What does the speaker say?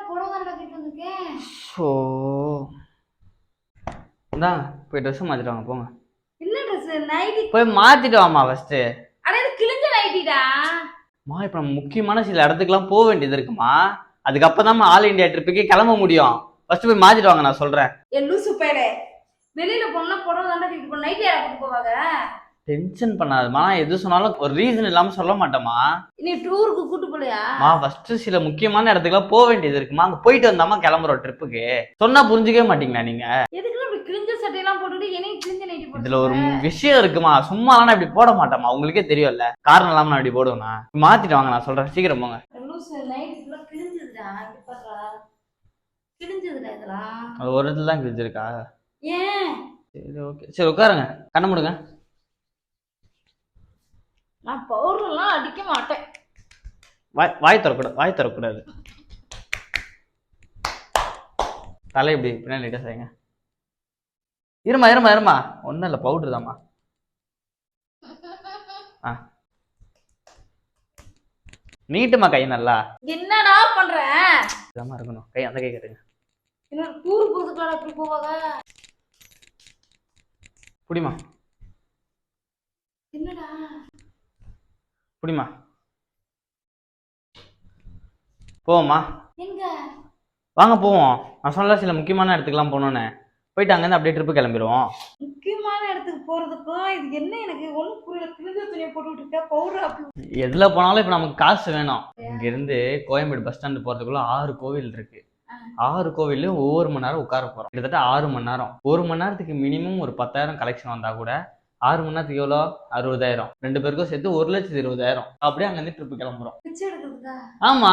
புடவை தானடா கட்டிட்டு வந்திருக்கேன். ஸோ இந்தாங்க போய் ட்ரெஸ் மாத்திட்டு வாங்க போங்க. என்ன ட்ரெஸ்? நைட்டி. போய் மாத்திட்டு வாமா ஃபர்ஸ்ட். அட இது கிழிஞ்ச நைட்டிடா. மா இப்ப நம்ம முக்கியமான சில இடத்துக்குலாம் போக வேண்டியது இருக்குமா, அதுக்கப்புறம் தான் ஆல் இந்தியா ட்ரிப்புக்கே கிளம்ப முடியும். ஃபர்ஸ்ட் போய் மாத்திட்டு வாங்க நான் சொல்றேன். ஏ லூசு பேடே, வெளியில போனா புடவை தானடா கட்டிட்டு போ. நைட்டி யாரா போட்டு போவாங்க? டென்ஷன் பண்ணாதமா, எது சொன்னாலும் ஒரு ரீசன் இல்லாம சொல்ல மாட்டேமா. நீ டூருக்கு கூட்டு போலையா? மா ஃபர்ஸ்ட் சில முக்கியமான இடத்துக்குலாம் போக வேண்டியது இருக்குமா, அங்க போயிட்டு வந்தாமா கிளம்புறோம் ட்ரிப்புக்கு. சொன்னா புரிஞ்சுக்கவே மாட்டீங்களா நீங்க? எதுக்குலாம் இப்படி கிழிஞ்ச சட்டையெல்லாம் போட்டுட்டு என்னையும் கிழிஞ்ச நைட்டி போட்டு? இதுல ஒரு விஷயம் இருக்குமா, சும்மாலாம் நான் இப்படி போட மாட்டேமா, உங்களுக்கே தெரியும்ல, காரணம் இல்லாம நான் இப்படி போடுவேனா. மாத்திட்டு வாங்க நான் சொல்றேன், சீக்கிரம் போங்க. லூசு நைட்டி ஃபுல்லா கிழிஞ்சதுடா. இங்க பாருடா, கிழிஞ்சதுடா இதெல்லாம். அது ஒரு இடத்துல தான் கிழிச்சிருக்கா? ஏன்? சரி ஓகே, சரி உட்காருங்க, கண்ண மூடுங்க. நான் பவுடர்லாம் அடிக்க மாட்டேன். வாய் தரக்கூடாது, வாய் தரக்கூடாது. தலை இப்படி பின்னாடி லைட்டா செய்யுங்க. இருமா இருமா இருமா, ஒன்றும் இல்லை, பவுடர் தாம்மா. ஆ நீட்டுமா கை நல்லா. என்னடா பண்ற? இதாம்மா இருக்கணும் கை, அந்த கை கட்டுங்க. இன்னொரு டூர் போறதுக்குலாம் எப்படி போவாங்க? புடிமா என்னடா? புடிமா போவோம்மா. எங்க? வாங்க போவோம். நான் சொன்ன சில முக்கியமான இடத்துக்குலாம் போகணுன்னு, போயிட்டு அங்கேருந்து அப்படியே ட்ரிப்பு கிளம்பிடுவோம். முக்கியமான இடத்துக்கு போறதுக்கும் இது என்ன எனக்கு ஒன்றும் புரியல. கிழிஞ்ச துணியை போட்டுக்கிட்டு இருக்க, பவுடர் அப்படி. எதுல போனாலும் இப்ப நமக்கு காசு வேணும். இங்க இருந்து கோயம்பேடு பஸ் ஸ்டாண்டு போறதுக்குள்ள 6 கோவில் இருக்கு. 6 கோவில்லையும் ஒவ்வொரு மணி நேரம் உட்கார போறோம். கிட்டத்தட்ட 6 மணி நேரம். ஒரு மணி நேரத்துக்கு மினிமம் ஒரு 10,000 கலெக்ஷன் வந்தா கூட 6 மணி நேரத்துக்கு எவ்வளோ? 60,000. 2 பேருக்கும் சேர்த்து 1,20,000. அப்படியே அங்க இருந்து ட்ரிப்பு கிளம்புறோம். பிச்சை எடுக்கிறதுக்கா? ஆமா.